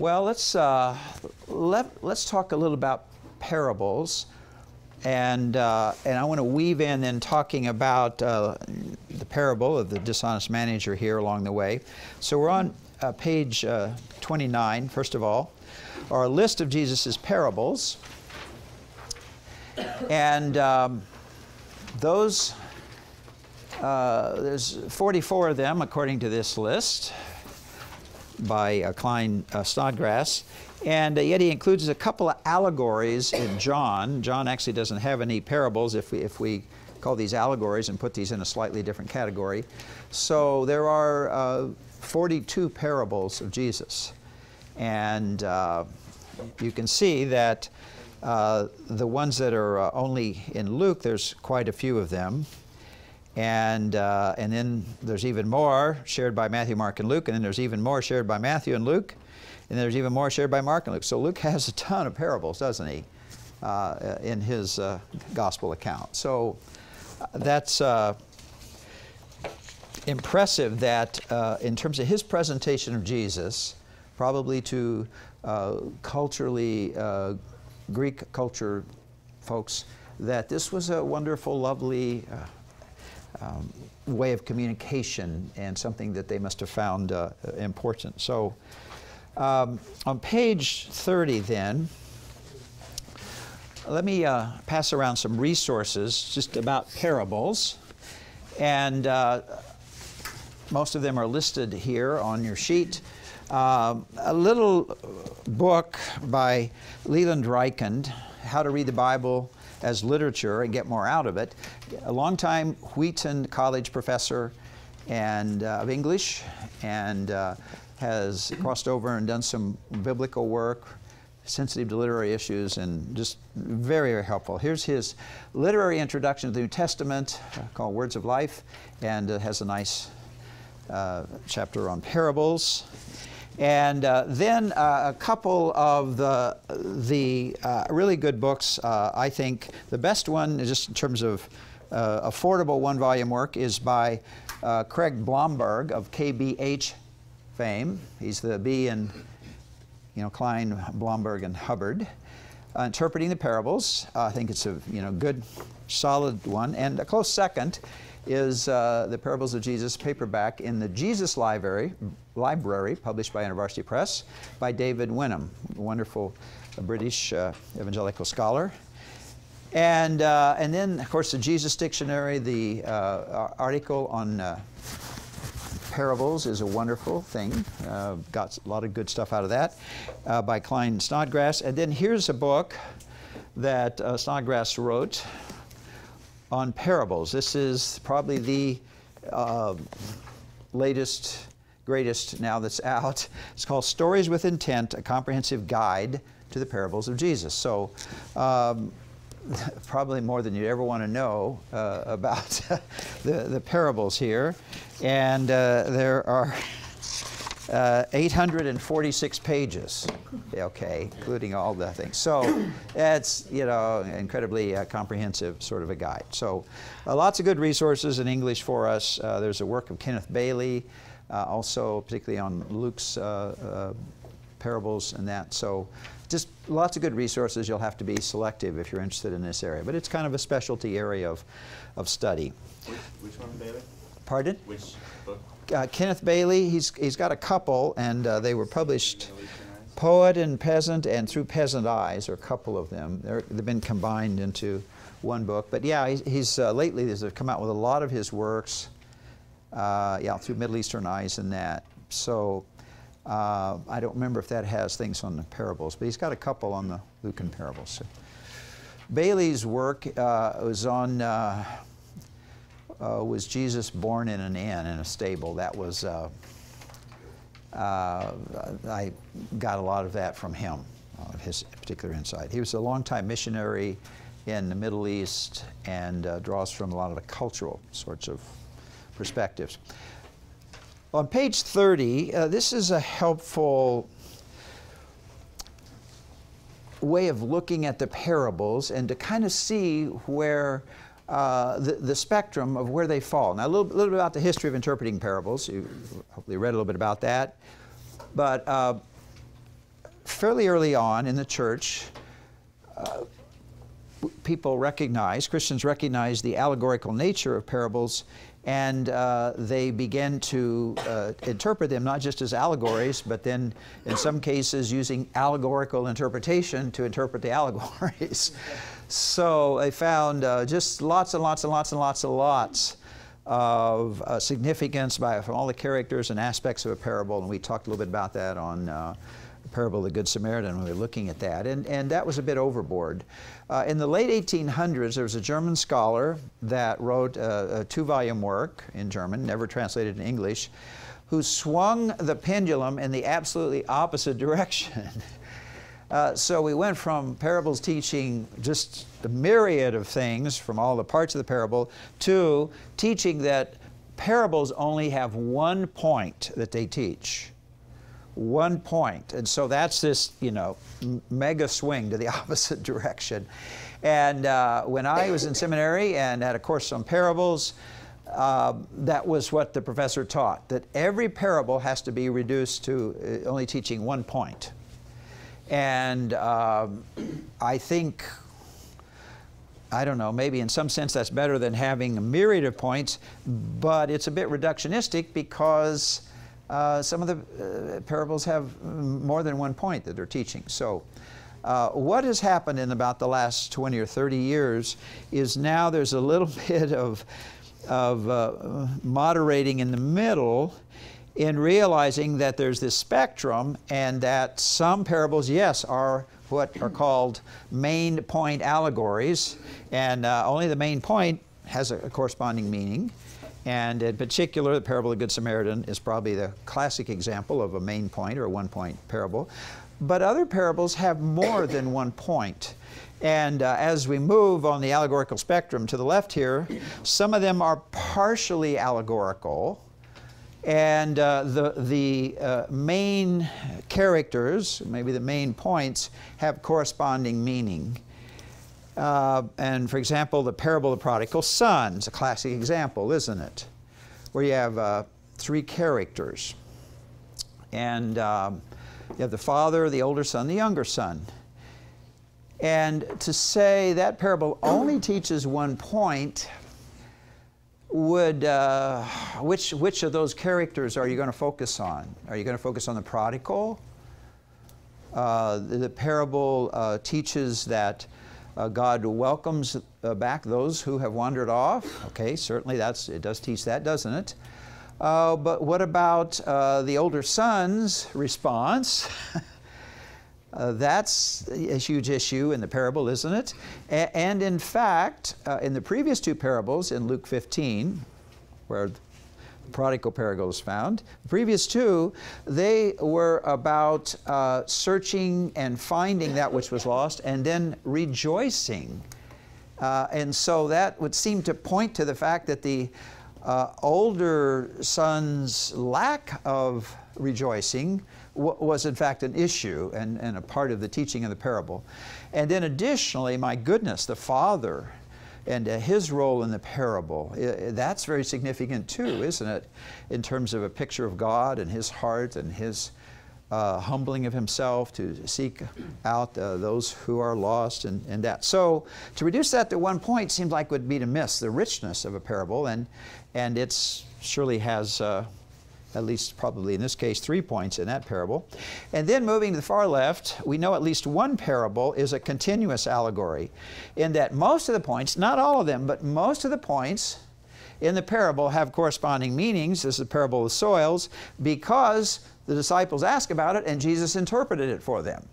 Well, let's talk a little about parables, and I want to weave in then talking about the parable of the dishonest manager here along the way. So we're on page 29, first of all, or a list of Jesus' parables, and there's 44 of them according to this list by Klein Snodgrass, and yet he includes a couple of allegories in John. John actually doesn't have any parables if we call these allegories and put these in a slightly different category. So there are 42 parables of Jesus, and you can see that the ones that are only in Luke, there's quite a few of them. And then there's even more shared by Matthew, Mark, and Luke, and then there's even more shared by Matthew and Luke, and there's even more shared by Mark and Luke. So Luke has a ton of parables, doesn't he, in his gospel account. So that's impressive that in terms of his presentation of Jesus, probably to culturally, Greek culture folks, that this was a wonderful, lovely way of communication and something that they must have found important. So on page 30 then, let me pass around some resources just about parables, and most of them are listed here on your sheet. A little book by Leland Reichand, How to Read the Bible as Literature and Get More Out of It, a longtime Wheaton College professor and of English, and has crossed over and done some biblical work, sensitive to literary issues, and just very, very helpful. Here's his literary introduction to the New Testament called Words of Life, and has a nice chapter on parables. And then a couple of the really good books. I think the best one, just in terms of affordable one-volume work, is by Craig Blomberg of KBH fame. He's the B in Klein, Blomberg, and Hubbard. Interpreting the Parables. I think it's a good, solid one. And a close second is the Parables of Jesus paperback in the Jesus Library, published by University Press, by David Wenham, a wonderful British evangelical scholar. And then, of course, the Jesus Dictionary, the article on parables is a wonderful thing. Got a lot of good stuff out of that by Klein Snodgrass. And then here's a book that Snodgrass wrote on parables. This is probably the latest, greatest now that's out. It's called Stories with Intent, A Comprehensive Guide to the Parables of Jesus. So probably more than you ever want to know about the parables here. And there are 846 pages, okay, including all the things. So it's, incredibly comprehensive sort of a guide. So lots of good resources in English for us. There's a work of Kenneth Bailey, also particularly on Luke's parables and that. So just lots of good resources. You'll have to be selective if you're interested in this area. But it's kind of a specialty area of study. Which one, Bailey? Pardon? Which book? Kenneth Bailey, he's got a couple, and they were published, Poet and Peasant and Through Peasant Eyes, or a couple of them. They've been combined into one book. But yeah, he's lately has come out with a lot of his works, Through Middle Eastern Eyes and that. So I don't remember if that has things on the parables, but he's got a couple on the Lucan parables. So Bailey's work was on Was Jesus Born in an Inn, in a Stable? That was, I got a lot of that from him, his particular insight. He was a longtime missionary in the Middle East and draws from a lot of the cultural sorts of perspectives. On page 30, this is a helpful way of looking at the parables and to kind of see where the spectrum of where they fall. Now, a little bit about the history of interpreting parables. You hopefully read a little bit about that. But fairly early on in the church, Christians recognize the allegorical nature of parables, and they begin to interpret them not just as allegories, but then in some cases using allegorical interpretation to interpret the allegories. So they found just lots and lots and lots and lots and lots of significance from all the characters and aspects of a parable, and we talked a little bit about that on the parable of the Good Samaritan when we were looking at that, and that was a bit overboard. In the late 1800s, there was a German scholar that wrote a 2-volume work in German, never translated in English, who swung the pendulum in the absolutely opposite direction. So we went from parables teaching just the myriad of things from all the parts of the parable to teaching that parables only have one point that they teach. One point. And so that's this, mega swing to the opposite direction. And when I was in seminary and had a course on parables, that was what the professor taught, that every parable has to be reduced to only teaching one point. And I think, I don't know, maybe in some sense that's better than having a myriad of points, but it's a bit reductionistic because some of the parables have more than one point that they're teaching. So what has happened in about the last 20 or 30 years is now there's a little bit of moderating in the middle in realizing that there's this spectrum and that some parables, yes, are what are called main point allegories, and only the main point has a corresponding meaning. And in particular, the parable of the Good Samaritan is probably the classic example of a main point or a one-point parable. But other parables have more than one point. And as we move on the allegorical spectrum to the left here, some of them are partially allegorical. And the main characters, maybe the main points, have corresponding meaning. And for example, the parable of the prodigal son is a classic example, isn't it? Where you have 3 characters. And you have the father, the older son, the younger son. And to say that parable only teaches one point, would, which of those characters are you going to focus on? Are you going to focus on the prodigal? The parable teaches that God welcomes back those who have wandered off. Okay, certainly it does teach that, doesn't it? But what about the older son's response? That's a huge issue in the parable, isn't it? And in fact, in the previous 2 parables, in Luke 15, where the prodigal parable is found, the previous 2, they were about searching and finding that which was lost and then rejoicing. And so that would seem to point to the fact that the older son's lack of rejoicing was in fact an issue and a part of the teaching of the parable. And then additionally, my goodness, the father and his role in the parable, that's very significant too, isn't it? In terms of a picture of God and his heart and his humbling of himself to seek out those who are lost and that. So to reduce that to one point seems like would be to miss the richness of a parable, and it surely has at least probably in this case 3 points in that parable. And then moving to the far left, we know at least one parable is a continuous allegory in that most of the points, not all of them, but most of the points in the parable have corresponding meanings. This is the parable of the soils because the disciples asked about it and Jesus interpreted it for them.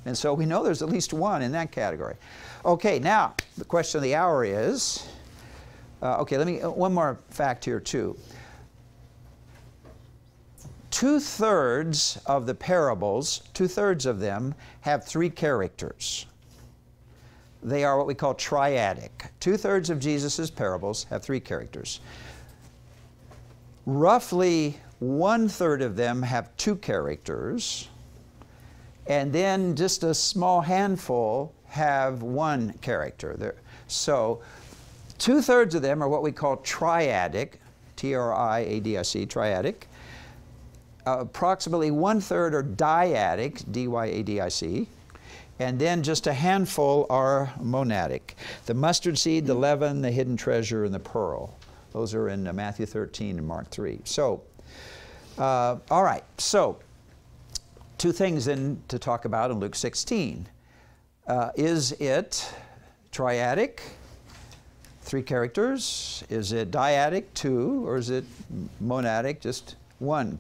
And so we know there's at least one in that category. Okay, now the question of the hour is, one more fact here too. 2/3 of the parables, 2/3 of them have 3 characters. They are what we call triadic. 2/3 of Jesus' parables have 3 characters. Roughly 1/3 of them have 2 characters, and then just a small handful have 1 character. So 2/3 of them are what we call triadic, T-R-I-A-D-I-C, triadic. approximately 1/3 are dyadic, D-Y-A-D-I-C, and then just a handful are monadic. The mustard seed, the leaven, the hidden treasure, and the pearl. Those are in Matthew 13 and Mark 3. So, all right, so two things then to talk about in Luke 16. Is it triadic, 3 characters? Is it dyadic, 2? Or is it monadic, just 1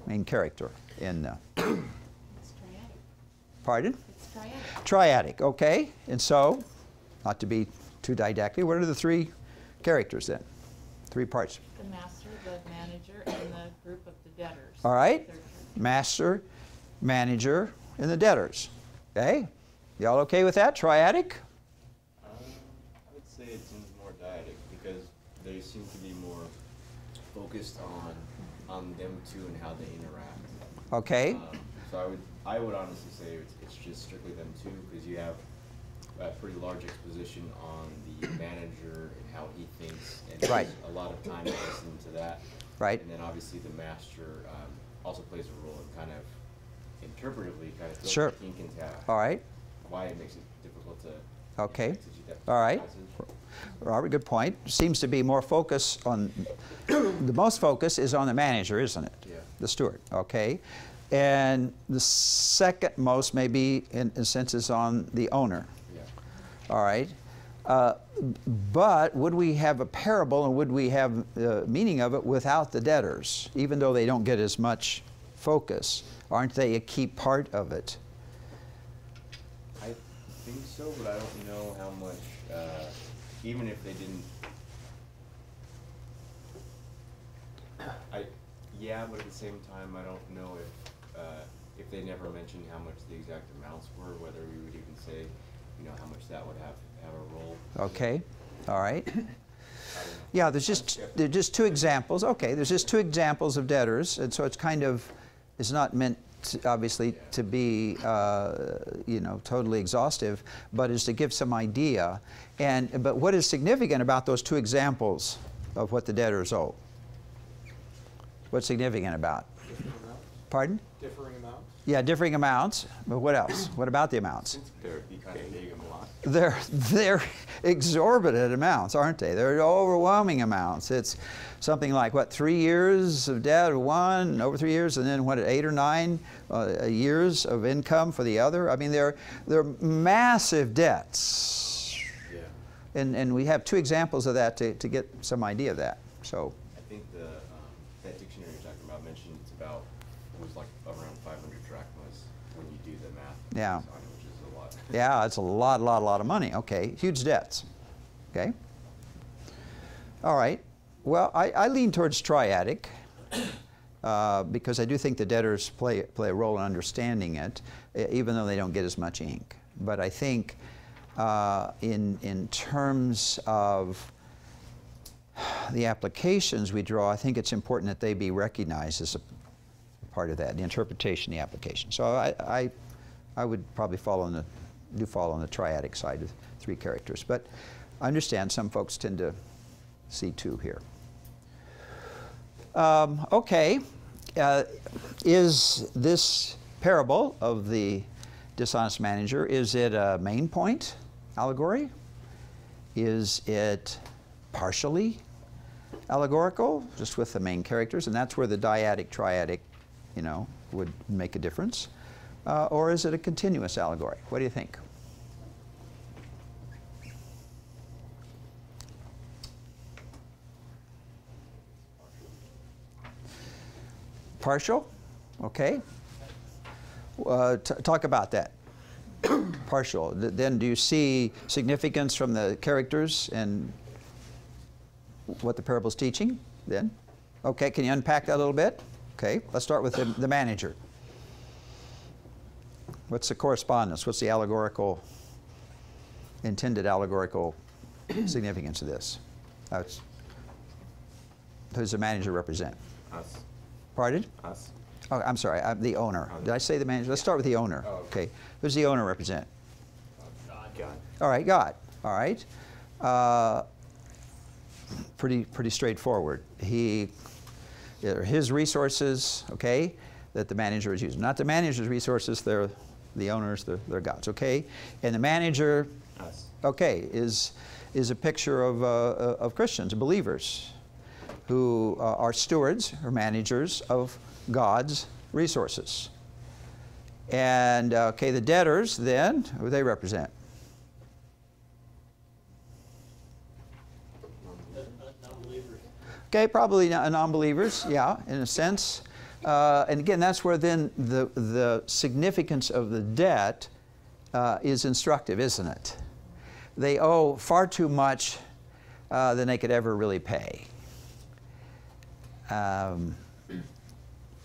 main character in It's triadic. Pardon? It's triadic. Triadic, okay. And so, not to be too didactic, what are the 3 characters then? 3 parts. The master, the manager, and the group of the debtors. All right. Third group. Master, manager, and the debtors. Okay? Y'all okay with that? Triadic? I would say it seems more dyadic because they seem to be more focused on them two and how they interact. Okay. So I would honestly say it's just strictly them two because you have a pretty large exposition on the manager and how he thinks, and Right. there's a lot of time listening to that. Right. And then obviously the master also plays a role in kind of interpretively kind of Sure. kink into All right. why it makes it difficult to Okay. exegete that All right. passage. Robert, good point. Seems to be more focus on, the most focus is on the manager, isn't it? Yeah. The steward, okay. And the second most maybe in a sense is on the owner. Yeah. All right. But would we have a parable and would we have the meaning of it without the debtors? Even though they don't get as much focus, aren't they a key part of it? I think so, but I don't know how much, even if they didn't. Yeah, but at the same time, I don't know if they never mentioned how much the exact amounts were, whether we would even say, how much that would have a role. Okay. All right. Yeah, there's just 2 examples. Okay, there's just 2 examples of debtors, and so it's kind of, it's not meant to, obviously to be totally exhaustive, but is to give some idea. But what is significant about those 2 examples of what the debtors owe? What's significant about? Differing amounts. Pardon? Differing amounts. Yeah, differing amounts. But what else? What about the amounts? There'd be kind of big and lot. They're exorbitant amounts, aren't they? They're overwhelming amounts. It's something like, what, 3 years of debt of one, over 3 years, and then what, 8 or 9 years of income for the other? I mean, they're massive debts. Yeah. And we have 2 examples of that to get some idea of that. So, I think that dictionary you're talking about mentioned it was like around 500 drachmas when you do the math. Yeah. On it, which is a lot. yeah, it's a lot of money. Okay, huge debts. Okay. All right. Well, I lean towards triadic because I do think the debtors play a role in understanding it, even though they don't get as much ink. But I think in terms of the applications we draw, I think it's important that they be recognized as a part of that, the interpretation, the application. So I would probably fall on the triadic side of 3 characters. But I understand some folks tend to see 2 here. Okay, is this parable of the dishonest manager, is it a main point allegory? Is it partially allegorical, just with the main characters? And that's where the dyadic, triadic, would make a difference. Or is it a continuous allegory? What do you think? Partial? Okay. Talk about that. Partial. Then do you see significance from the characters and what the parable's teaching then? Okay, can you unpack that a little bit? Okay, let's start with the manager. What's the correspondence? What's the intended allegorical significance of this? Who does the manager represent? Us. Pardon? Us. Oh, I'm sorry, the owner. Did I say the manager? Let's start with the owner. Oh, okay. Who's the owner represent? God. All right, God. All right. Pretty straightforward. He They're his resources, okay, that the manager is using. Not the manager's resources, they're the owners, they're God's, okay? And the manager, Us. okay, is a picture of Christians, believers, who are stewards or managers of God's resources. And, okay, the debtors then, who do they represent? Non-believers. Okay, probably non-believers, yeah, in a sense. And again, that's where then the significance of the debt is instructive, isn't it? They owe far too much than they could ever really pay.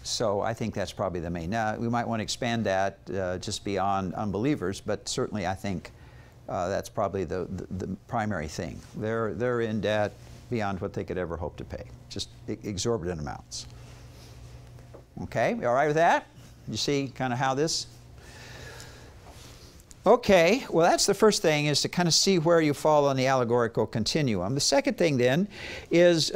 So I think that's probably the main. Now, we might want to expand that just beyond unbelievers, but certainly I think that's probably the primary thing. They're in debt beyond what they could ever hope to pay, just exorbitant amounts. Okay, you all right with that? You see kind of how this? Okay, well that's the first thing, is to kind of see where you fall on the allegorical continuum. The second thing then is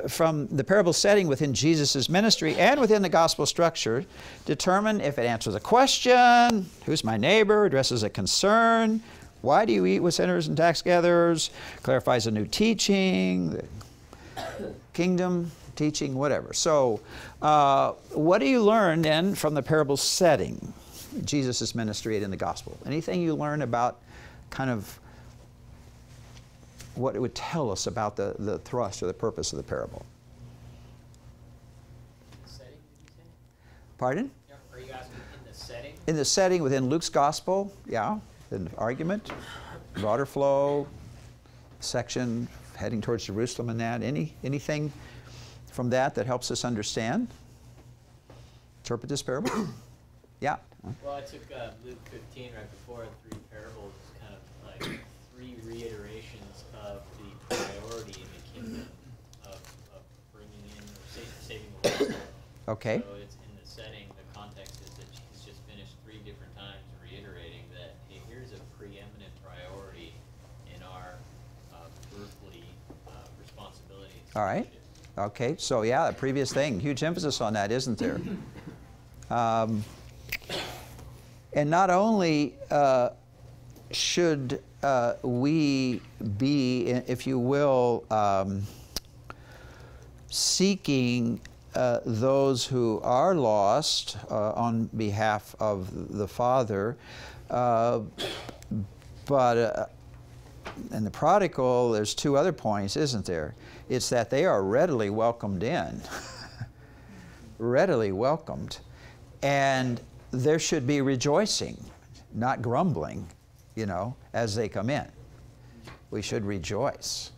from the parable setting within Jesus' ministry and within the gospel structure, determine if it answers a question, who's my neighbor, addresses a concern, why do you eat with sinners and tax gatherers, clarifies a new teaching, the kingdom teaching, whatever. So what do you learn then from the parable setting? Jesus' ministry and in the gospel. Anything you learn about kind of what it would tell us about the thrust or the purpose of the parable? Setting, did you say? Pardon? Yeah, are you asking in the setting? In the setting within Luke's gospel, yeah, the argument, broader flow, section heading towards Jerusalem and that. Anything from that helps us understand? Interpret this parable? Yeah. Well, I took Luke 15 right before, 3 parables, kind of like 3 reiterations of the priority in the kingdom of bringing in or saving the lost. Okay. So it's in the setting, the context is that he's just finished 3 different times reiterating that, hey, here's a preeminent priority in our earthly responsibilities. All right. Okay, so yeah, the previous thing, huge emphasis on that, isn't there? And not only should we be, if you will, seeking those who are lost on behalf of the Father, but in the prodigal, there's 2 other points, isn't there? It's that they are readily welcomed in. Readily welcomed. And there should be rejoicing, not grumbling, you know, as they come in. We should rejoice.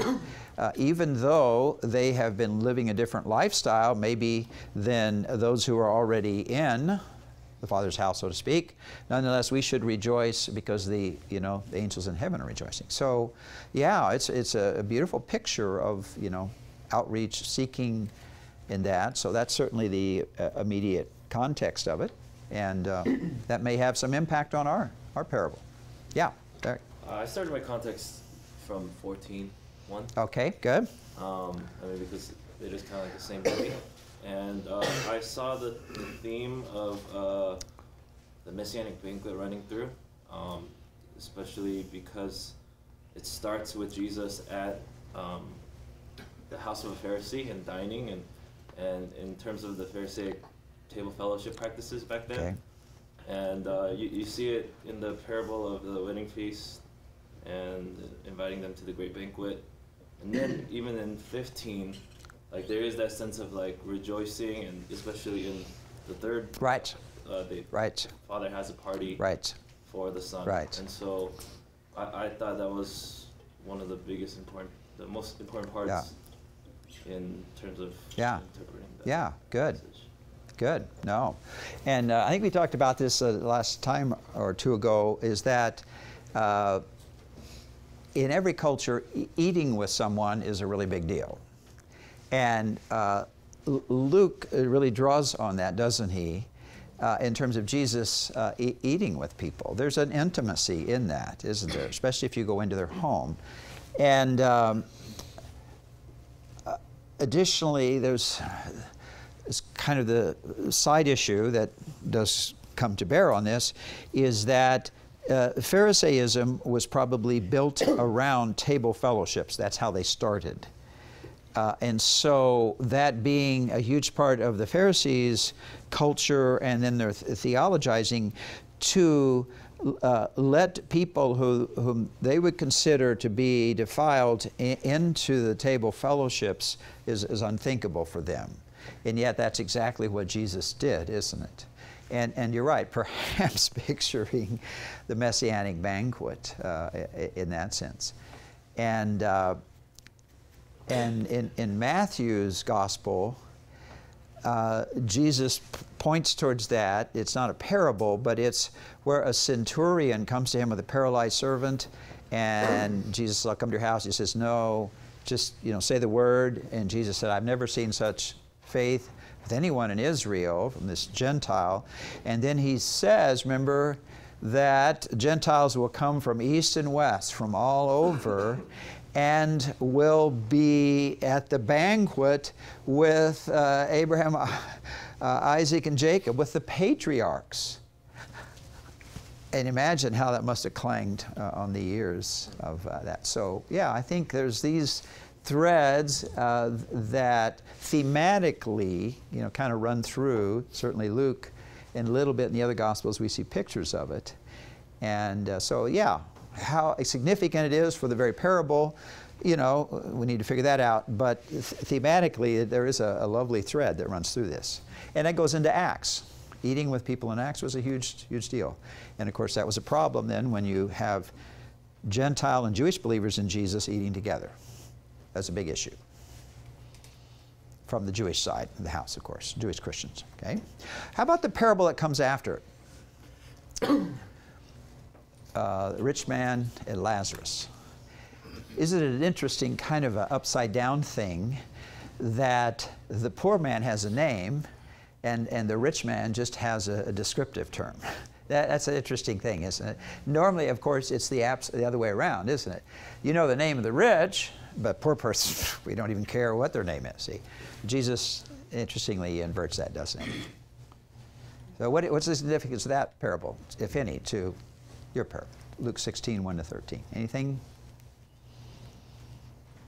Even though they have been living a different lifestyle, maybe than those who are already in the Father's house, so to speak, nonetheless, we should rejoice because the angels in heaven are rejoicing. So, yeah, it's a beautiful picture of, outreach, seeking in that. So that's certainly the immediate context of it. And that may have some impact on our parable. Yeah, Derek. I started my context from 14:1. Okay, good. I mean, because it is kind of like the same movie. And I saw the theme of the Messianic banquet running through, especially because it starts with Jesus at the house of a Pharisee and dining, and in terms of the Pharisaic table fellowship practices back then. Okay. And you see it in the parable of the wedding feast and inviting them to the great banquet. And then even in 15, like there is that sense of like rejoicing, and especially in the third, Right. The Right. father has a party Right. for the son. Right. And so I thought that was one of the most important parts in terms of interpreting that good. message. Good. No. And I think we talked about this last time or two ago, is that in every culture, eating with someone is a really big deal. And Luke really draws on that, doesn't he, in terms of Jesus eating with people. There's an intimacy in that, isn't there? Especially if you go into their home. And additionally, there's is kind of the side issue that does come to bear on this, is that Pharisaism was probably built around table fellowships. That's how they started. And so that being a huge part of the Pharisees' culture and then their theologizing, to let people whom they would consider to be defiled into the table fellowships is unthinkable for them. And yet that's exactly what Jesus did, isn't it? And you're right, perhaps picturing the Messianic banquet in that sense. And in Matthew's gospel, Jesus points towards that. It's not a parable, but it's where a centurion comes to him with a paralyzed servant, and Jesus says, "I'll come to your house." He says, "No, just say the word." And Jesus said, "I've never seen such faith with anyone in Israel," from this Gentile. And then he says, remember, that Gentiles will come from east and west, from all over, and will be at the banquet with Abraham, Isaac, and Jacob, with the patriarchs. And imagine how that must have clanged on the ears of that. So yeah, I think there's these threads that thematically, kind of run through, certainly Luke, and a little bit in the other Gospels we see pictures of it. And so yeah, how significant it is for the very parable, we need to figure that out. But thematically, there is a lovely thread that runs through this. And that goes into Acts. Eating with people in Acts was a huge, huge deal. And of course, that was a problem then when you have Gentile and Jewish believers in Jesus eating together. That's a big issue. From the Jewish side of the house, of course, Jewish Christians, okay? How about the parable that comes after it? The rich man and Lazarus. Isn't it an interesting kind of an upside down thing that the poor man has a name and the rich man just has a descriptive term? That's an interesting thing, isn't it? Normally, of course, it's the other way around, isn't it? You know the name of the rich, but poor person, we don't even care what their name is. See, Jesus, interestingly, inverts that, doesn't he? So what's the significance of that parable, if any, to your parable? Luke 16, 1 to 13. Anything?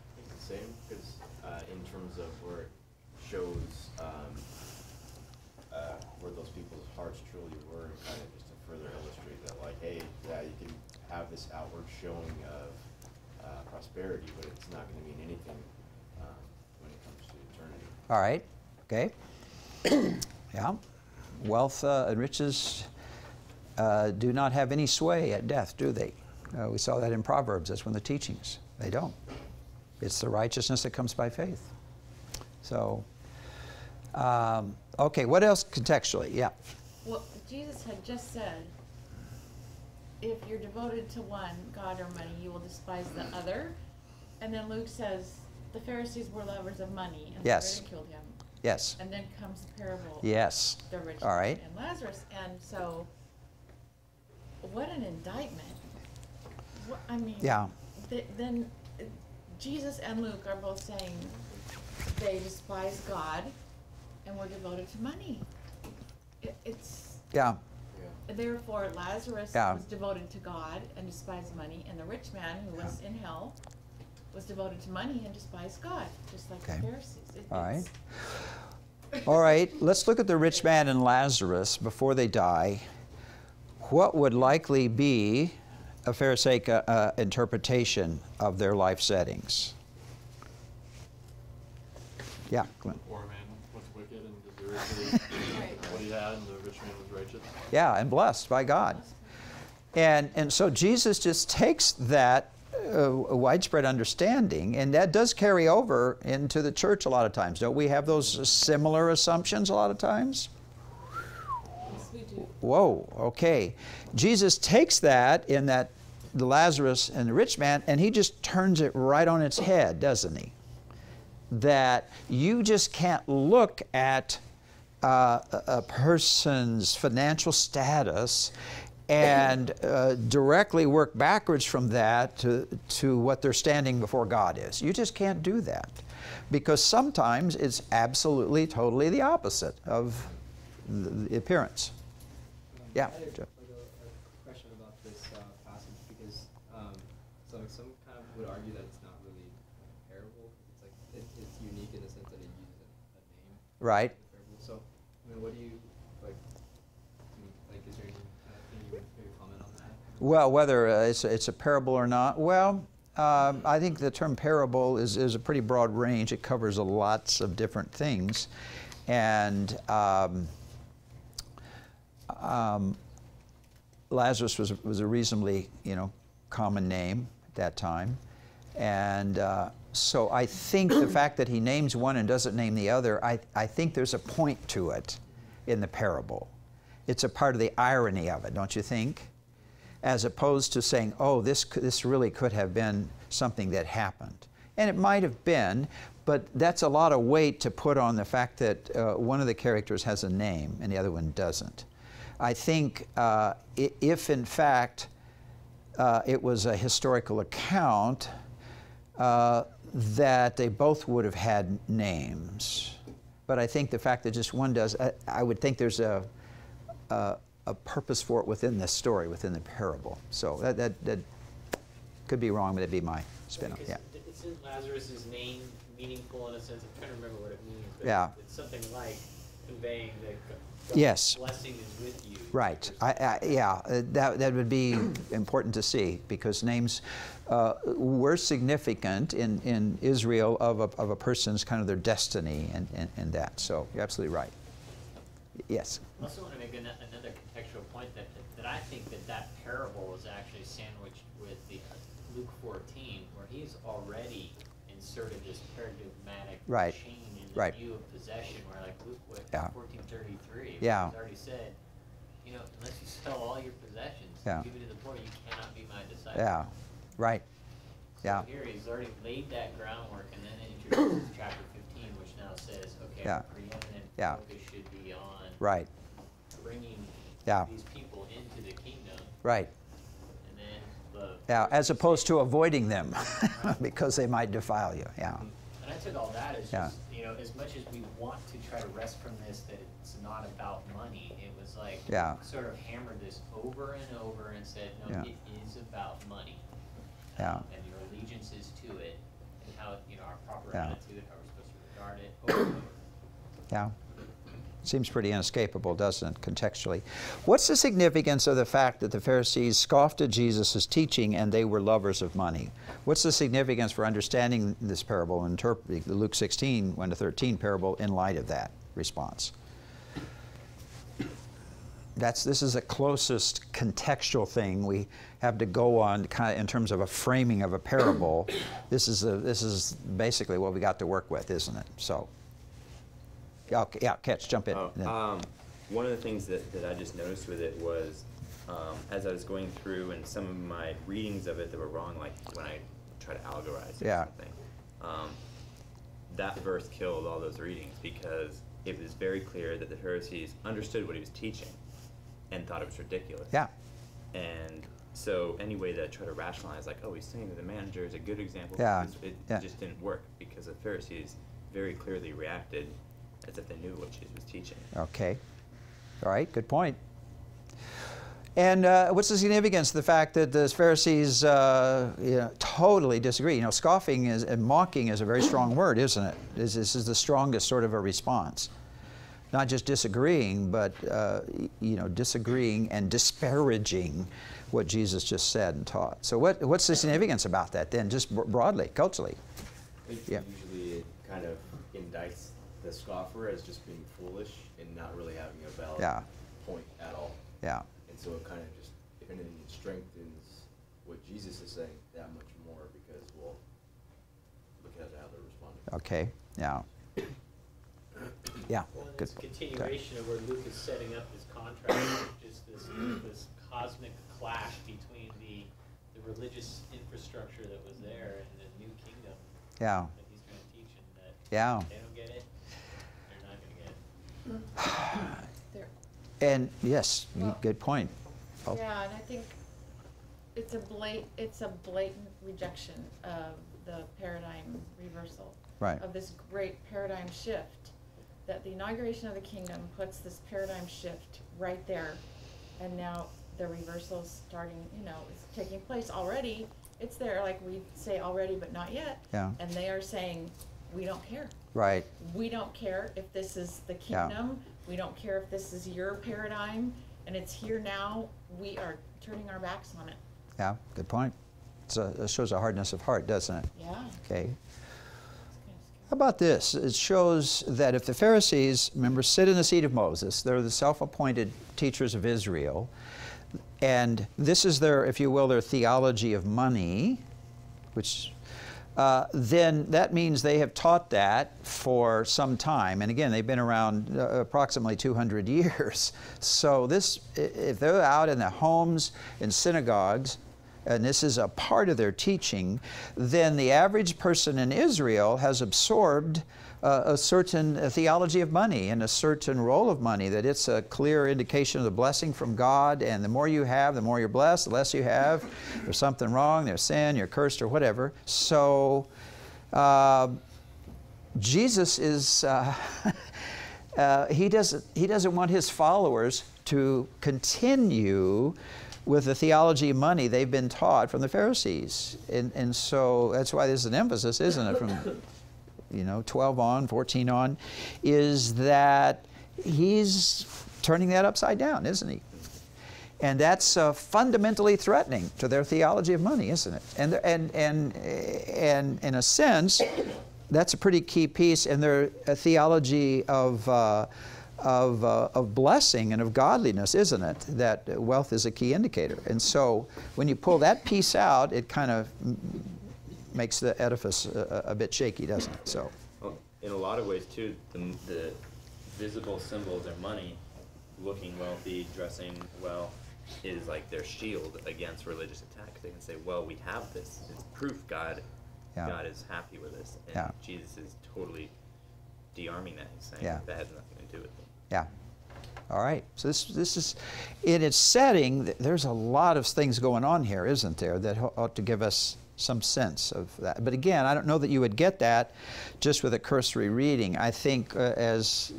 I think the same, because in terms of where it shows where those people's hearts truly were, and kind of just to further illustrate that, like, hey, yeah, you can have this outward showing of prosperity, but it's not going to mean anything when it comes to eternity. All right. Okay. Yeah. Wealth and riches do not have any sway at death, do they? We saw that in Proverbs. That's one of the teachings. They don't. It's the righteousness that comes by faith. So, okay, what else contextually? Yeah. Well, Jesus had just said, if you're devoted to one, God or money, you will despise the other. And then Luke says, the Pharisees were lovers of money, and Yes. they ridiculed him. Yes. And then comes the parable Yes. of the rich All right. man and Lazarus. And so, what an indictment. I mean, Yeah. Then Jesus and Luke are both saying they despise God and were devoted to money. It's Yeah. therefore Lazarus Yeah. was devoted to God and despised money, and the rich man who was in hell was devoted to money and despised God, just like Okay. the Pharisees. All right. All right, let's look at the rich man and Lazarus before they die. What would likely be a Pharisaic interpretation of their life settings? Yeah, Glenn. The poor man was wicked and deserved what he had, and the rich man was righteous. Yeah, and blessed by God. And so Jesus just takes that widespread understanding, and that does carry over into the church a lot of times. Don't we have those similar assumptions a lot of times? Yes, we do. Whoa, okay. Jesus takes that in that the Lazarus and the rich man, and he just turns it right on its head, doesn't he? That you just can't look at a person's financial status and directly work backwards from that to what their standing before God is. You just can't do that. because sometimes it's absolutely, totally the opposite of the appearance. Yeah. I had a question about this passage because so some kind of would argue that it's not really a parable. It's like it's unique in the sense that it uses a name. Right. So, I mean, what do you like? Is there any thing you would maybe comment on that? Well, whether it's a parable or not, well, I think the term parable is a pretty broad range. It covers lots of different things, and Lazarus was a reasonably, common name at that time, and so I think the fact that he names one and doesn't name the other, I think there's a point to it in the parable. It's a part of the irony of it, don't you think? As opposed to saying, oh, this really could have been something that happened. And it might have been, but that's a lot of weight to put on the fact that one of the characters has a name and the other one doesn't. I think if in fact it was a historical account, that they both would have had names. But I think the fact that just one does, I would think there's a purpose for it within this story, within the parable. So that could be wrong, but that'd be my spin on it. Yeah. Isn't Lazarus' name meaningful in a sense? I'm trying to remember what it means. But Yeah. It's something like conveying that God's Yes. blessing is with you. Right. Yeah, that would be important to see, because names were significant in Israel of a person's kind of their destiny and that. So you're absolutely right. Yes. I also want to make another contextual point that I think that parable is actually sandwiched with the Luke 14, where he's already inserted this paradigmatic Right. change in the Right. view of possession, where like Luke Yeah. 14:33, Yeah. he's already said, unless you sell all your possessions, Yeah. give it to the poor, you cannot be my disciple. Yeah. Right. So Yeah. here he's already laid that groundwork, and then it introduces chapter 15, which now says, okay, Yeah. our preeminent Yeah. focus should be on Right. bringing Yeah. these people into the kingdom, Right. and then the Yeah, as opposed to avoiding them because they might defile you. Yeah. And I took all that as Yeah. just, as much as we want to try to wrest from this that it's not about money, it was like Yeah. sort of hammered this over and over and said, no, Yeah. it is about money. Yeah. And your allegiance is to it, and how, our proper Yeah. attitude, how we're supposed to regard it, over and over. Yeah. Seems pretty inescapable, doesn't it, contextually? What's the significance of the fact that the Pharisees scoffed at Jesus' teaching and they were lovers of money? What's the significance for understanding this parable and interpreting the Luke 16, 1-13 parable in light of that response? This is the closest contextual thing we have to go on kind of in terms of a framing of a parable. This is basically what we got to work with, isn't it? So. Okay, yeah, Ketch, jump in. One of the things that I just noticed with it was, as I was going through and some of my readings of it that were wrong, like when I try to allegorize it or something, that verse killed all those readings because it was very clear that the Pharisees understood what he was teaching and thought it was ridiculous. Yeah. And so any way that I try to rationalize, like, oh, he's saying that the manager is a good example, Yeah. it Yeah. just didn't work because the Pharisees very clearly reacted as if they knew what Jesus was teaching. Okay. All right, good point. And what's the significance of the fact that the Pharisees totally disagree? Scoffing and mocking is a very strong word, isn't it? This is the strongest sort of a response. Not just disagreeing, but disagreeing and disparaging what Jesus just said and taught. So what's the significance about that then, just broadly, culturally? Yeah. Usually it kind of indicts the scoffer as just being foolish and not really having a valid point at all. Yeah. And so it kind of just, if anything, it strengthens what Jesus is saying that much more because, well, look at how they're responding. Okay. Yeah. Yeah. Well, Good. it's a continuation of where Luke is setting up this contrast, just this cosmic clash between the religious infrastructure that was there and the new kingdom Yeah. that he's going to teach, and that Yeah. they don't get it, they're not going to get it. And yes, Well, good point. Oh. Yeah, and I think it's a blatant rejection of the paradigm reversal. Right. of this great paradigm shift, that the inauguration of the kingdom puts this paradigm shift right there, and now the reversal's starting, you know, it's taking place already. It's there, like we say already, but not yet. Yeah. And they are saying, we don't care. Right. We don't care if this is the kingdom. We don't care if this is your paradigm, and it's here now. We are turning our backs on it. Yeah, good point. It shows a hardness of heart, doesn't it? Yeah. Okay. How about this? It shows that if the Pharisees, remember, sit in the seat of Moses, they're the self-appointed teachers of Israel, and this is their, if you will, their theology of money, which then that means they have taught that for some time. And again, they've been around approximately 200 years. So this, if they're out in the homes, in synagogues, and this is a part of their teaching, then the average person in Israel has absorbed a certain theology of money and a certain role of money, that it's a clear indication of the blessing from God, and the more you have, the more you're blessed. The less you have, there's something wrong, there's sin, you're cursed or whatever. So Jesus is, he doesn't want his followers to continue with the theology of money they've been taught from the Pharisees. And so that's why there's an emphasis, isn't it, from 12 on, 14 on, is that he's turning that upside down, isn't he? And that's fundamentally threatening to their theology of money, isn't it? And in a sense, that's a pretty key piece in their theology of blessing and of godliness, isn't it? That wealth is a key indicator. And so when you pull that piece out, it kind of makes the edifice a bit shaky, doesn't it? So, well, in a lot of ways too, the visible symbol of their money, looking wealthy, dressing well, is like their shield against religious attack. They can say, well, we have this. It's proof God is happy with us. And Jesus is totally de-arming that. He's saying that has nothing to do with it. Yeah. All right. So this is, in its setting, there's a lot of things going on here, isn't there, that ought to give us some sense of that. But again, I don't know that you would get that just with a cursory reading. I think, as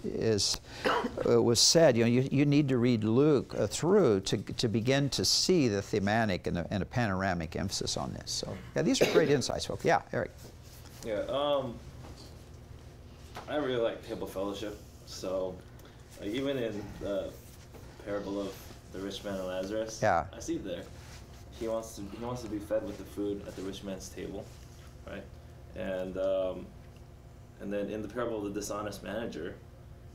was said, you need to read Luke through to begin to see the thematic and a panoramic emphasis on this. So, yeah, these are great insights, folks. Yeah, Eric. Yeah, I really like table fellowship. So, even in the parable of the rich man and Lazarus, I see it there. He wants to be fed with the food at the rich man's table, right? And then in the parable of the dishonest manager,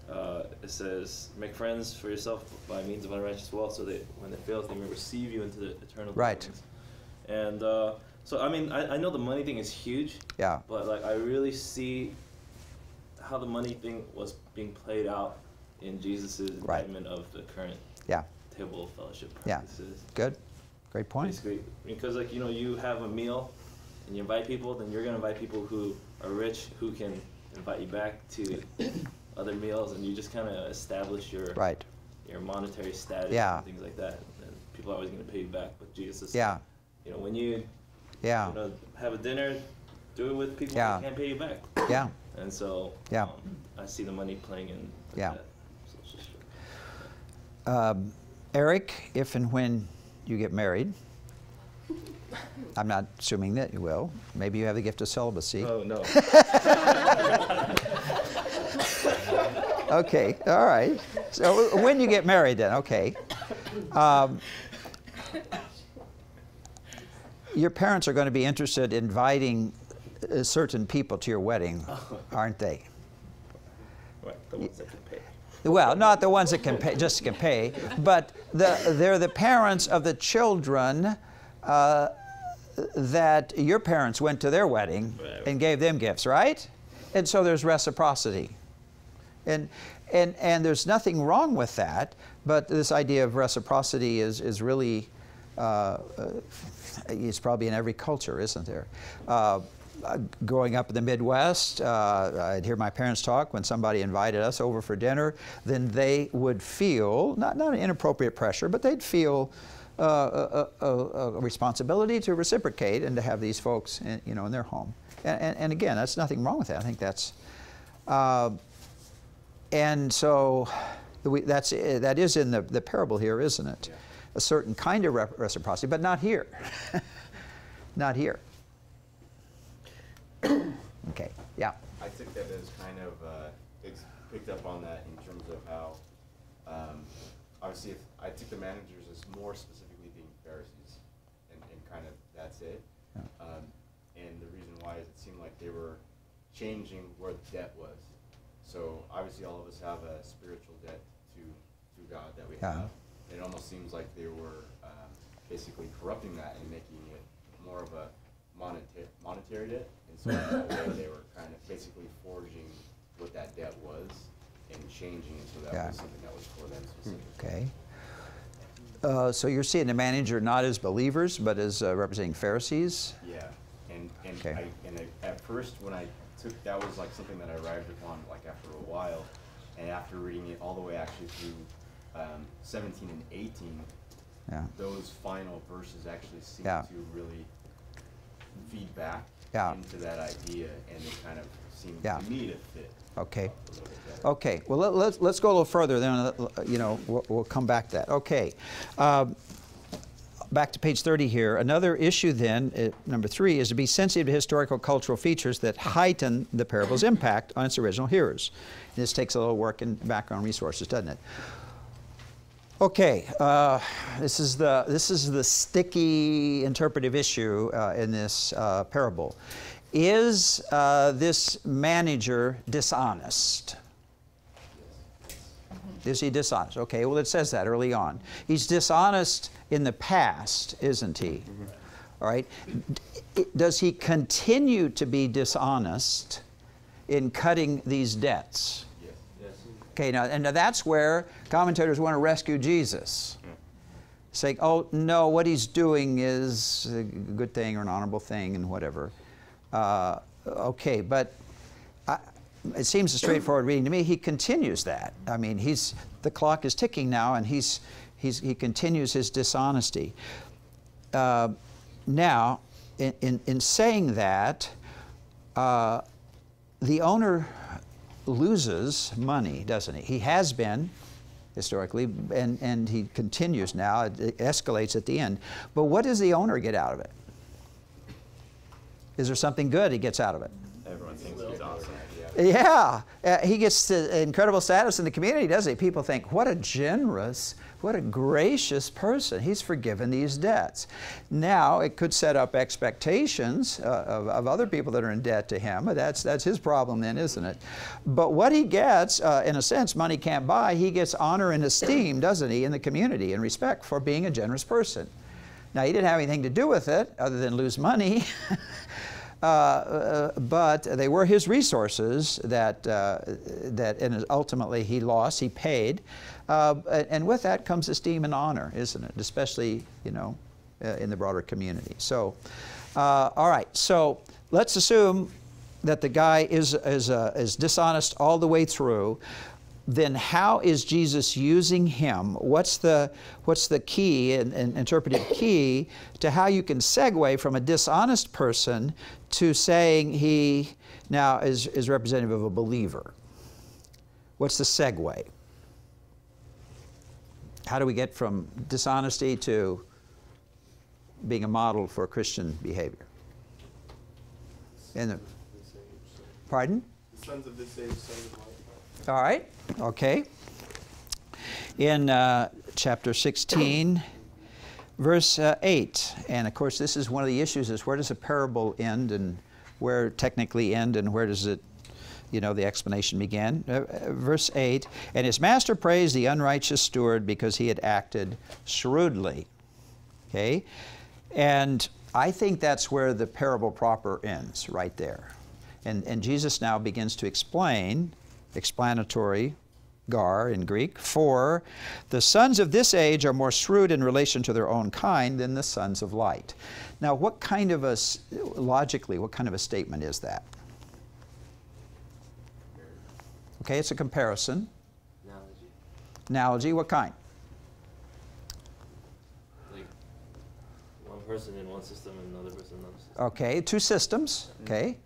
it says, "Make friends for yourself by means of unrighteous wealth, so that when it fails, they may receive you into the eternal kingdoms." And so I mean, I know the money thing is huge. Yeah. But like, I really see how the money thing was being played out in Jesus' indictment of the current table of fellowship practices. Good. Great point. Basically, because like, you have a meal and you invite people, then you're going to invite people who are rich, who can invite you back to other meals, and you just kind of establish your monetary status and things like that. And people are always going to pay you back. But Jesus is, when you have a dinner, do it with people who can't pay you back. Yeah. And so I see the money playing in that. Eric, if and when you get married, I'm not assuming that you will. Maybe you have the gift of celibacy. Oh, no. Okay, all right. So when you get married then, okay. Your parents are going to be interested in inviting certain people to your wedding, aren't they? Right, the ones that can pay. Well, not the ones that can pay, just can pay, but they're the parents of the children that your parents went to their wedding and gave them gifts, right? And so there's reciprocity. And there's nothing wrong with that, but this idea of reciprocity is really, it's probably in every culture, isn't there? Growing up in the Midwest, I'd hear my parents talk when somebody invited us over for dinner, then they would feel, not an inappropriate pressure, but they'd feel a responsibility to reciprocate and to have these folks in their home. And again, that's nothing wrong with that. I think that's, and so that is in the parable here, isn't it? Yeah. A certain kind of reciprocity, but not here. Not here. Okay, yeah. I took that as kind of, picked up on that in terms of how, obviously, if I took the managers as more specifically being Pharisees, and kind of that's it. Yeah. And the reason why is it seemed like they were changing where the debt was. So obviously, all of us have a spiritual debt to God that we Yeah. have. It almost seems like they were basically corrupting that and making it more of a monetary debt. And so in that way, they were kind of basically forging what that debt was and changing it so that Yeah. was something that was for them specifically. Okay. So you're seeing the manager not as believers, but as representing Pharisees? Yeah, and Okay. at first when I took, that was like something that I arrived upon like after a while, and after reading it all the way actually through 17 and 18, Yeah. those final verses actually seem Yeah. to really feed back Yeah. into that idea, and they kind of seem Yeah. to me to fit. Okay. A little bit better. Okay. Well, let's go a little further. Then we'll come back to that. Okay. Back to page 30 here. Another issue then, number 3, is to be sensitive to historical cultural features that heighten the parable's impact on its original hearers. This takes a little work and background resources, doesn't it? Okay, this is the sticky interpretive issue in this parable. Is this manager dishonest? Is he dishonest? Okay, well, it says that early on. He's dishonest in the past, isn't he? All right. Does he continue to be dishonest in cutting these debts? Yes. Okay, now that's where commentators want to rescue Jesus. Saying, oh, no, what he's doing is a good thing or an honorable thing and whatever. Okay, but it seems a straightforward reading to me. He continues that. I mean, the clock is ticking now, and he continues his dishonesty. Now, in saying that, the owner loses money, doesn't he? He has been historically, and he continues now. It escalates at the end. But what does the owner get out of it? Is there something good he gets out of it? Everyone thinks he's awesome. Yeah, he gets the incredible status in the community, doesn't he? People think, what a generous, what a gracious person. He's forgiven these debts. Now, it could set up expectations of other people that are in debt to him. That's his problem then, isn't it? But what he gets, in a sense, money can't buy. He gets honor and esteem, doesn't he, in the community, and respect for being a generous person. Now, he didn't have anything to do with it other than lose money. But they were his resources that and ultimately he lost, he paid. And with that comes esteem and honor, isn't it? Especially, in the broader community. So, all right, so let's assume that the guy is dishonest all the way through. Then how is Jesus using him? What's the key, an interpretive key, to how you can segue from a dishonest person to saying he now is representative of a believer? What's the segue? How do we get from dishonesty to being a model for Christian behavior? Pardon? The sons of this age, sons of light. All right, okay. In chapter 16, verse 8, and of course this is one of the issues, is where does a parable end and where technically end and where does it, the explanation begin? Verse 8, and his master praised the unrighteous steward because he had acted shrewdly. Okay, and I think that's where the parable proper ends, right there. And Jesus now begins to explain, explanatory, gar in Greek, for the sons of this age are more shrewd in relation to their own kind than the sons of light. Now, logically, what kind of a statement is that? Okay, it's a comparison. Analogy, what kind? Like one person in one system and another person in another system. Okay, two systems, okay.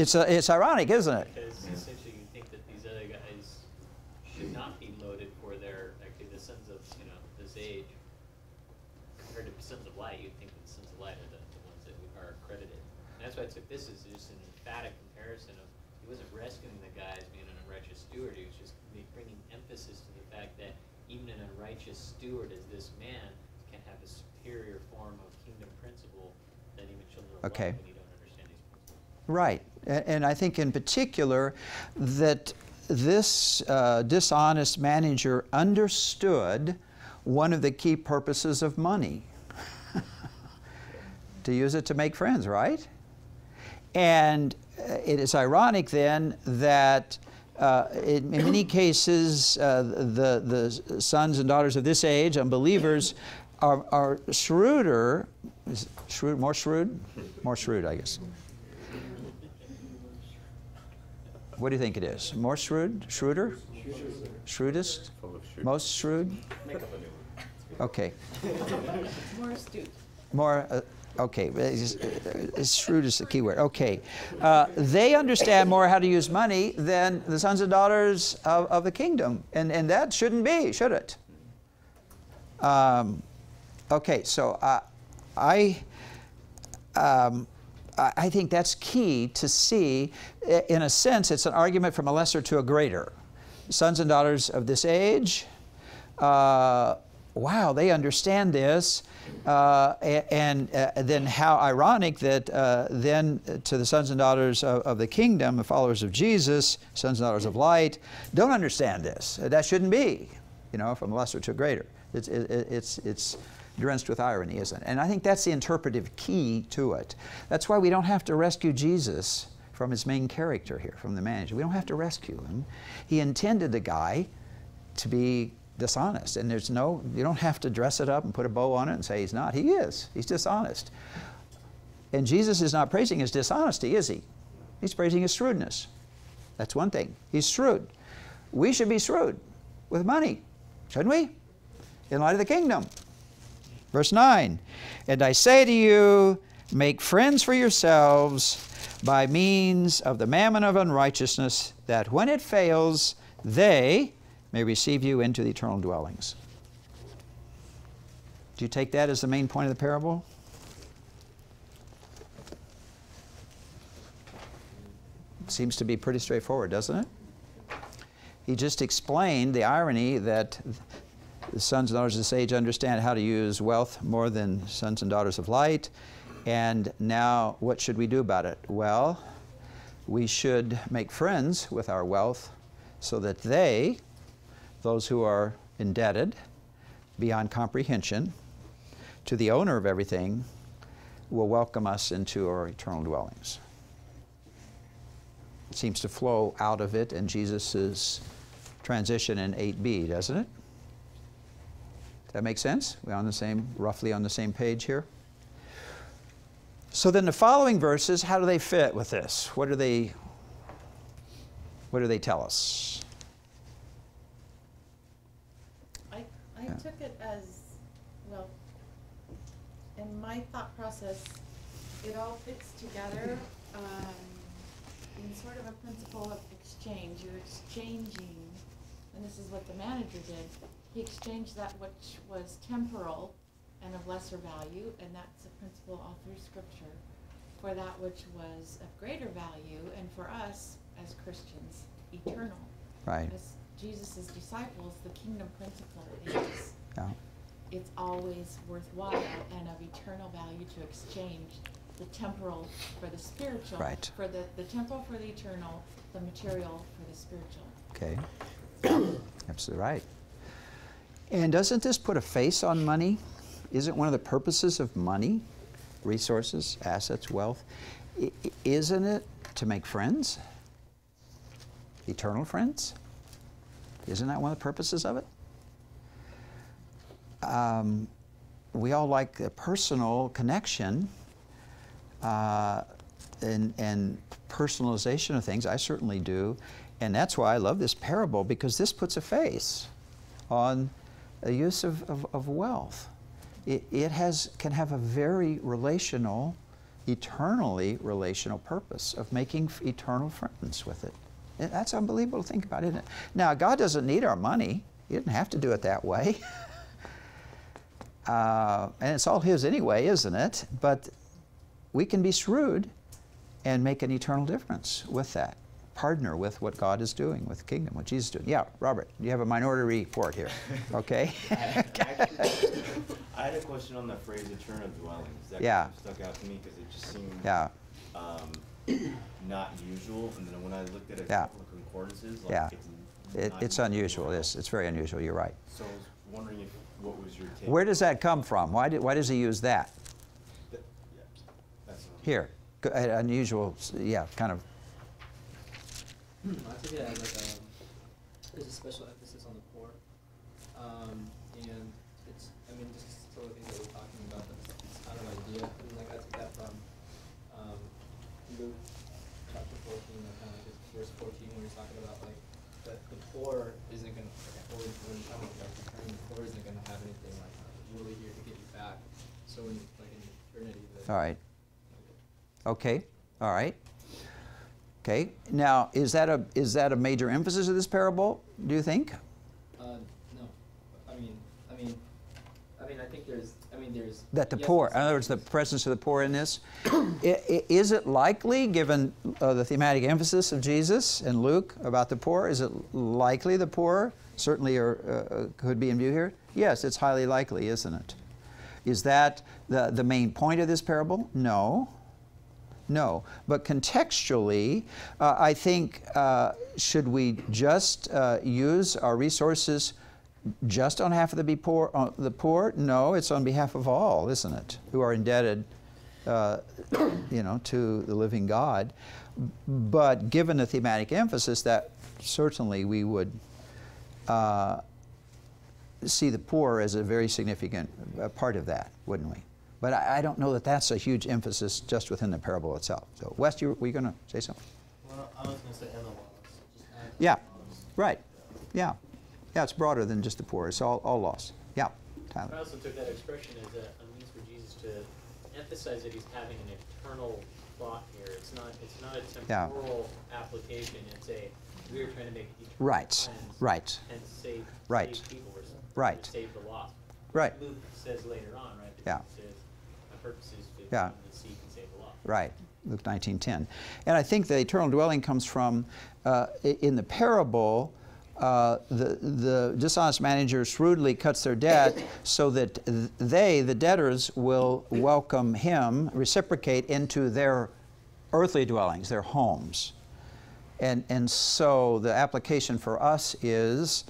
It's ironic, isn't it? Because essentially you think that these other guys should not be loaded for their, actually the sons of, this age, compared to sons of light. You'd think that the sons of light are the ones that are accredited. And that's why I took this as just an emphatic comparison of, he wasn't rescuing the guys being an unrighteous steward. He was just bringing emphasis to the fact that even an unrighteous steward as this man can have a superior form of kingdom principle than even children of Okay. light when you don't understand these principles. Right. And I think in particular that this dishonest manager understood one of the key purposes of money. To use it to make friends, right? And it is ironic then that in many cases the sons and daughters of this age, unbelievers, are shrewder, more shrewd, I guess. What do you think it is? More shrewd? Shrewder? Shrewdest? Most shrewd? Okay. More astute. More, okay. Shrewd is the key word. Okay. They understand more how to use money than the sons and daughters of the kingdom. And that shouldn't be, should it? Okay, so I think that's key to see. In a sense, it's an argument from a lesser to a greater. Sons and daughters of this age, wow, they understand this. And then how ironic that then to the sons and daughters of the kingdom, the followers of Jesus, sons and daughters of light, don't understand this. That shouldn't be, from a lesser to a greater. It's drenched with irony, isn't it? And I think that's the interpretive key to it. That's why we don't have to rescue Jesus from his main character here, from the manager. We don't have to rescue him. He intended the guy to be dishonest, and you don't have to dress it up and put a bow on it and say he's not. He is. He's dishonest. And Jesus is not praising his dishonesty, is he? He's praising his shrewdness. That's one thing. He's shrewd. We should be shrewd with money, shouldn't we? In light of the kingdom. Verse 9, and I say to you, make friends for yourselves by means of the mammon of unrighteousness, that when it fails, they may receive you into the eternal dwellings. Do you take that as the main point of the parable? Seems to be pretty straightforward, doesn't it? He just explained the irony that the sons and daughters of this age understand how to use wealth more than sons and daughters of light. And now, what should we do about it? Well, we should make friends with our wealth so that those who are indebted beyond comprehension to the owner of everything, will welcome us into our eternal dwellings. It seems to flow out of it in Jesus' transition in 8b, doesn't it? Does that make sense? We're roughly on the same page here. So then the following verses, how do they fit with this? What do they tell us? I took it as, well, in my thought process, it all fits together in sort of a principle of exchange. You're exchanging, and this is what the manager did. He exchanged that which was temporal and of lesser value, and that's a principle all through Scripture, for that which was of greater value, and for us as Christians, eternal. Right. As Jesus' disciples, the kingdom principle is it's always worthwhile and of eternal value to exchange the temporal for the spiritual, right. For the temporal for the eternal, the material for the spiritual. Okay. Absolutely right. And doesn't this put a face on money? Isn't one of the purposes of money, resources, assets, wealth, isn't it to make friends? Eternal friends? Isn't that one of the purposes of it? We all like a personal connection and personalization of things. I certainly do. And that's why I love this parable, because this puts a face on the use of wealth. It can have a very relational, eternally relational purpose of making eternal friends with it. That's unbelievable to think about, isn't it? Now, God doesn't need our money. He didn't have to do it that way. And it's all His anyway, isn't it? But we can be shrewd and make an eternal difference with that. Partner with what God is doing, with the kingdom, what Jesus is doing. Yeah, Robert, you have a minority report here. Okay? I had a question on the phrase eternal dwellings. That Yeah. kind of stuck out to me because it just seemed Yeah. not usual. And then when I looked at a Yeah. couple of concordances, like Yeah. not It's usual unusual. at all. It's very unusual. You're right. So I was wondering what was your take? Where does that come from? Why does he use that? Yeah, that's all. Here. Unusual, yeah, kind of. I think it has like there's a special emphasis on the poor, and it's, I mean, just some of the things that we're talking about, this kind of idea, and like I took that from Luke chapter 14, kind of like verse 14, where he's talking about like that the poor isn't gonna, when you're talking about like returning, the poor isn't gonna have anything like really here to get you back. So in like in eternity, All right. Okay. All right. Okay. Now, is that a major emphasis of this parable, do you think? No. I think there's. That the yes, poor, in there's- other words, the presence of the poor in this. Is it likely, given the thematic emphasis of Jesus and Luke about the poor, is it likely the poor certainly could be in view here? Yes, it's highly likely, isn't it? Is that the main point of this parable? No. No. But contextually, I think, should we just use our resources just on behalf of the poor? No, it's on behalf of all, isn't it? Who are indebted, to the living God. But given the thematic emphasis, that certainly we would see the poor as a very significant part of that, wouldn't we? But I don't know that that's a huge emphasis just within the parable itself. So, Wes, were you going to say something? Well, I was going to say and the lost. Yeah, right. Yeah. Yeah, it's broader than just the poor. It's all lost. Yeah, Tyler. I also took that expression as a means for Jesus to emphasize that he's having an eternal thought here. It's not a temporal application. It's we're trying to make eternal Right, friends right. and save people. We're Right. to save the lost. Right. Luke says later on, right? Yeah. He says, my purpose is to Yeah. seek and save the lost. Right, Luke 19:10. And I think the eternal dwelling comes from, in the parable, the dishonest manager shrewdly cuts their debt so that the debtors, will welcome him, reciprocate into their earthly dwellings, their homes. And so the application for us is,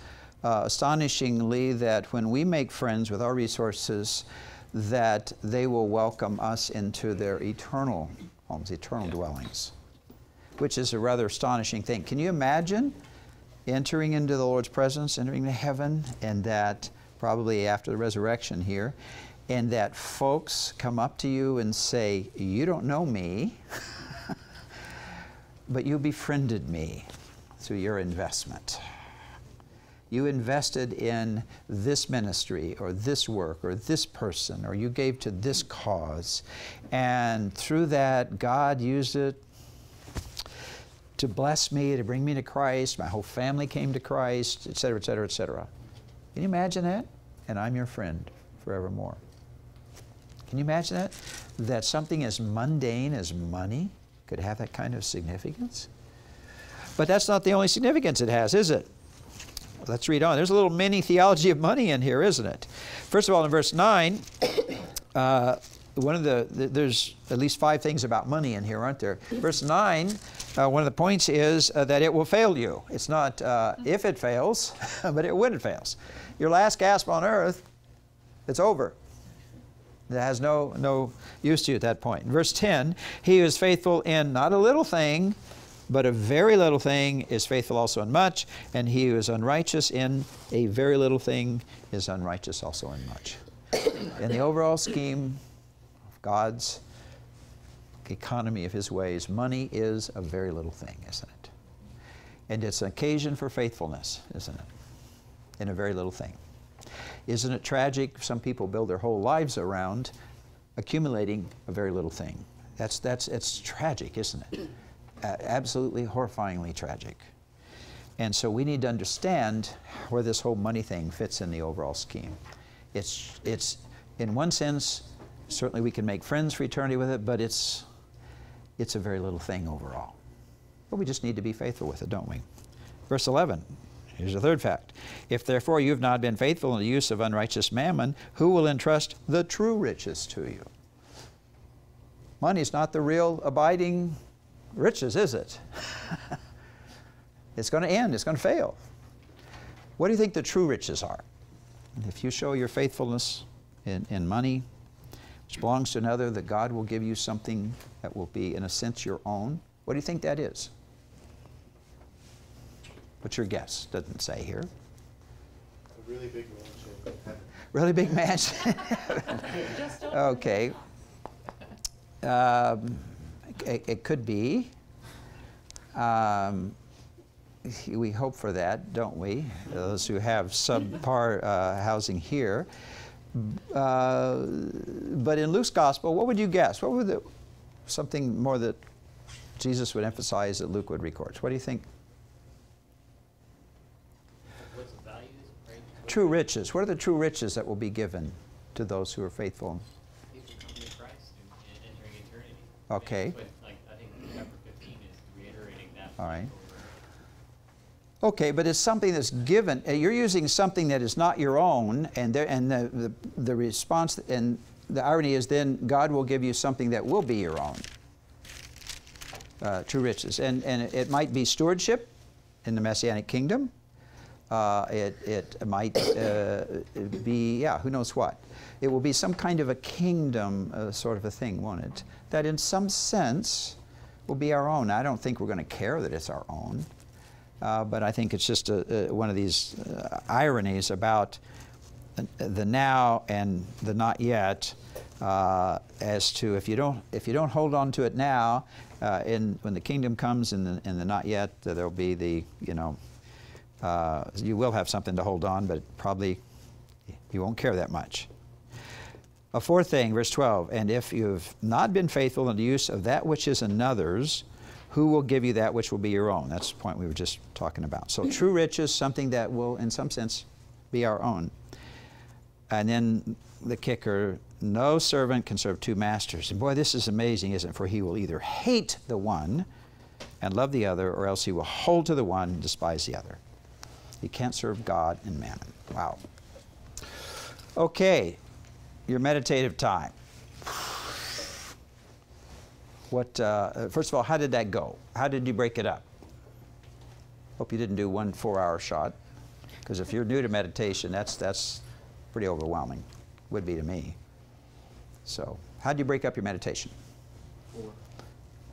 astonishingly, that when we make friends with our resources, that they will welcome us into their eternal homes, eternal dwellings, which is a rather astonishing thing. Can you imagine entering into the Lord's presence, entering into heaven, and that probably after the resurrection here, and that folks come up to you and say, you don't know me, but you befriended me through your investment. You invested in this ministry or this work or this person, or you gave to this cause. And through that, God used it to bless me, to bring me to Christ. My whole family came to Christ, et cetera, et cetera, et cetera. Can you imagine that? And I'm your friend forevermore. Can you imagine that? That something as mundane as money could have that kind of significance? But that's not the only significance it has, is it? Let's read on. There's a little mini theology of money in here, isn't it? First of all, in verse 9, there's at least 5 things about money in here, aren't there? Verse 9, one of the points is that it will fail you. It's not if it fails, but when it fails. Your last gasp on earth, it's over. It has no use to you at that point. In verse 10, he who is faithful in not a little thing, but a very little thing is faithful also in much, and he who is unrighteous in a very little thing is unrighteous also in much. In the overall scheme of God's economy of His ways, money is a very little thing, isn't it? And it's an occasion for faithfulness, isn't it? In a very little thing. Isn't it tragic? Some people build their whole lives around accumulating a very little thing. It's tragic, isn't it? Absolutely horrifyingly tragic. And so we need to understand where this whole money thing fits in the overall scheme. It's in one sense, certainly we can make friends for eternity with it, but it's a very little thing overall. But we just need to be faithful with it, don't we? Verse 11, here's a third fact. If therefore you have not been faithful in the use of unrighteous mammon, who will entrust the true riches to you? Money is not the real abiding riches, is it? It's going to end. It's going to fail. What do you think the true riches are? If you show your faithfulness in money, which belongs to another, that God will give you something that will be, in a sense, your own. What do you think that is? What's your guess? Doesn't say here. A really big mansion. Really big mansion? Just open Okay. It could be. We hope for that, don't we? Those who have subpar housing here. But in Luke's gospel, what would you guess? What would something more that Jesus would emphasize that Luke would record? What do you think? What's the values, right? True riches. What are the true riches that will be given to those who are faithful? People coming to Christ and entering eternity. Okay. But like I think chapter 15 is reiterating that. All right. over. Okay, but it's something that's given. You're using something that is not your own, and the response and the irony is then God will give you something that will be your own. True riches, and it might be stewardship in the Messianic kingdom. It might be, yeah, who knows what. It will be some kind of a kingdom sort of a thing, won't it? That in some sense will be our own. I don't think we're going to care that it's our own. But I think it's just one of these ironies about the now and the not yet, as to if you don't hold on to it now, when the kingdom comes in the not yet, there'll be the you will have something to hold on, but probably you won't care that much. A fourth thing, verse 12, and if you have not been faithful in the use of that which is another's, who will give you that which will be your own? That's the point we were just talking about. So true riches, something that will, in some sense, be our own. And then the kicker, no servant can serve two masters. And boy, this is amazing, isn't it? For he will either hate the one and love the other, or else he will hold to the one and despise the other. You can't serve God and mammon. Wow. Okay, your meditative time. First of all, how did that go? How did you break it up? Hope you didn't do 1 4-hour shot, because if you're new to meditation, that's pretty overwhelming. Would be to me. So, how did you break up your meditation?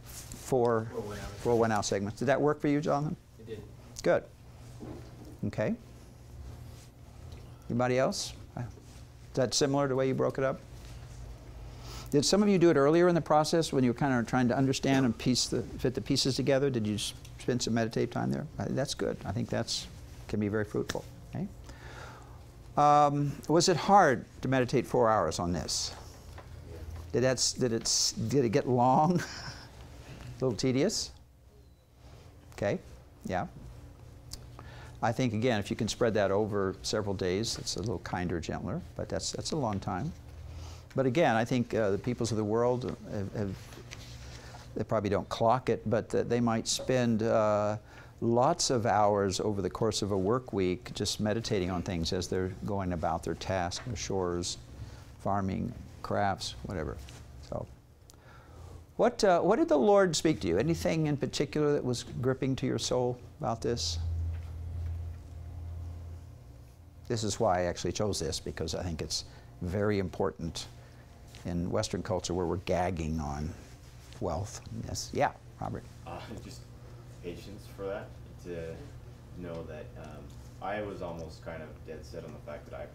4 1-hour segments. Did that work for you, Jonathan? It did. Good. Okay. Anybody else? Is that similar to the way you broke it up? Did some of you do it earlier in the process when you were kind of trying to understand and fit the pieces together? Did you spend some meditative time there? That's good. I think can be very fruitful. Okay? Was it hard to meditate 4 hours on this? Did it get long? A little tedious? Okay. Yeah. I think again, if you can spread that over several days, it's a little kinder, gentler. But that's a long time. But again, I think the peoples of the world they probably don't clock it, but they might spend lots of hours over the course of a work week just meditating on things as they're going about their tasks, their chores, farming, crafts, whatever. So, what did the Lord speak to you? Anything in particular that was gripping to your soul about this? This is why I actually chose this, because I think it's very important in Western culture where we're gagging on wealth. Yes, yeah, Robert. Just patience for that, to know that I was almost kind of dead set on the fact that I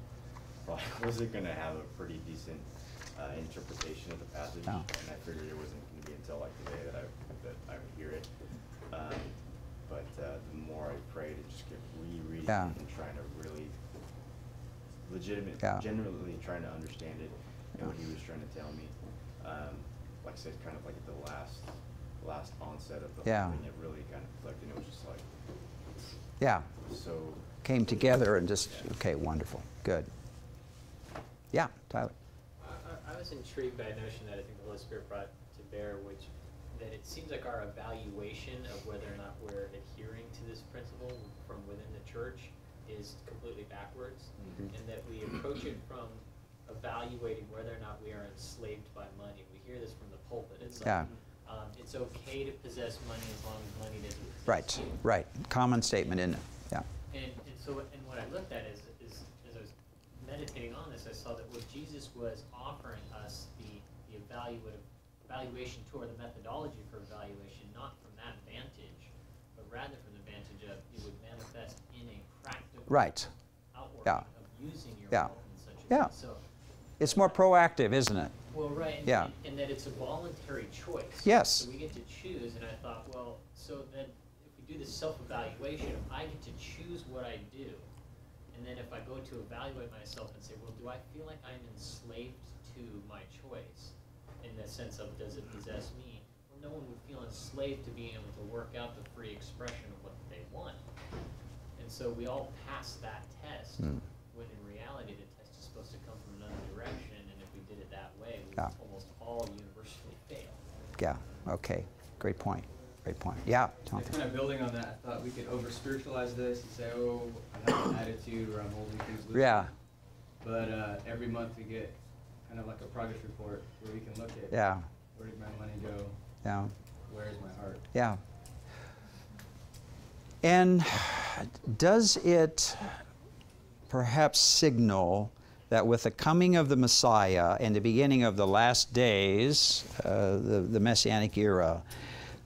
probably wasn't going to have a pretty decent interpretation of the passage, No. and I figured it wasn't going to be until like today that I would hear it. But the more I prayed, it just kept rereading Yeah. it and trying to really genuinely trying to understand it and what he was trying to tell me. like I said, kind of like at the last onset of the Yeah. whole thing, it really kind of clicked, and it was just like, Yeah. so. Came together and just, okay, wonderful, good. Yeah, Tyler. I was intrigued by a notion that I think the Holy Spirit brought to bear, which that it seems like our evaluation of whether or not we're adhering to this principle from within the church is completely backwards, and that we approach it from evaluating whether or not we are enslaved by money. We hear this from the pulpit. It's like, Yeah. it's okay to possess money as long as money doesn't possess Right, you. right. Common statement, isn't it? Yeah. And so, and what I looked at is as I was meditating on this, I saw that what Jesus was offering us the evaluation tool, or the methodology for evaluation, not from that vantage, but rather from the vantage of it would manifest in a practical Right. outworking Yeah. of using your Yeah. wealth in such a Yeah. way. So, It's more proactive, isn't it? well, right, and, Yeah. and that it's a voluntary choice. Yes. So we get to choose, and I thought, well, so then if we do this self-evaluation, I get to choose what I do. And then if I go to evaluate myself and say, well, do I feel like I'm enslaved to my choice? In the sense of, does it possess me? Well, no one would feel enslaved to being able to work out the free expression of what they want. And so we all pass that test, when in reality the test is supposed to come from another direction, and if we did it that way, we would almost all universally fail. Yeah, okay. Great point. Great point. Yeah, Tom. And kind of building on that, I thought we could over-spiritualize this and say, oh, I have an attitude around holding things loose. Yeah, But every month we get kind of like a progress report where we can look at yeah, where did my money go, yeah, where is my heart. yeah. And does it perhaps signal that with the coming of the Messiah and the beginning of the last days, the Messianic era,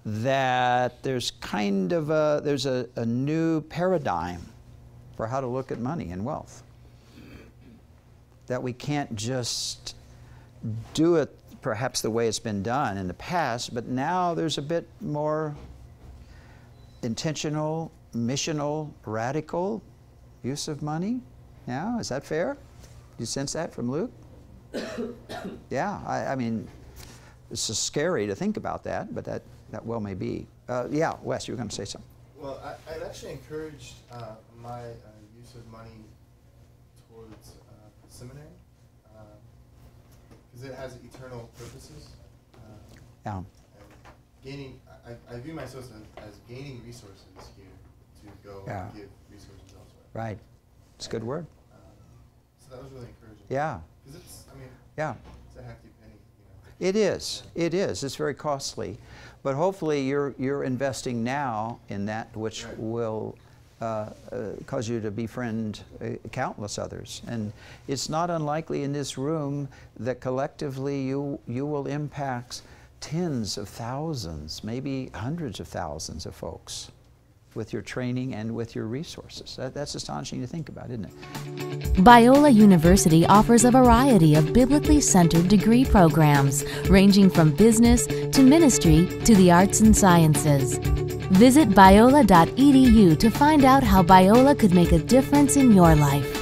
that there's kind of a new paradigm for how to look at money and wealth? That we can't just do it perhaps the way it's been done in the past, but now there's a bit more intentional, missional, radical use of money. Yeah, is that fair? Do you sense that from Luke? Yeah, I mean, it's just scary to think about that, but that well may be. Yeah, Wes, you were going to say something. Well, I'd actually encouraged my use of money towards seminary, because it has eternal purposes. Yeah. And gaining, I view myself as gaining resources here to go Yeah. and give resources elsewhere. Right. It's a good word. So that was really encouraging. Yeah. Because it's, I mean, Yeah. it's a hefty penny, you know. It is. It is. It's very costly. But hopefully you're investing now in that which Right. will cause you to befriend countless others. And it's not unlikely in this room that collectively you will impact tens of thousands, maybe hundreds of thousands of folks with your training and with your resources. That's astonishing to think about, isn't it? Biola University offers a variety of biblically centered degree programs, ranging from business to ministry to the arts and sciences. Visit biola.edu to find out how Biola could make a difference in your life.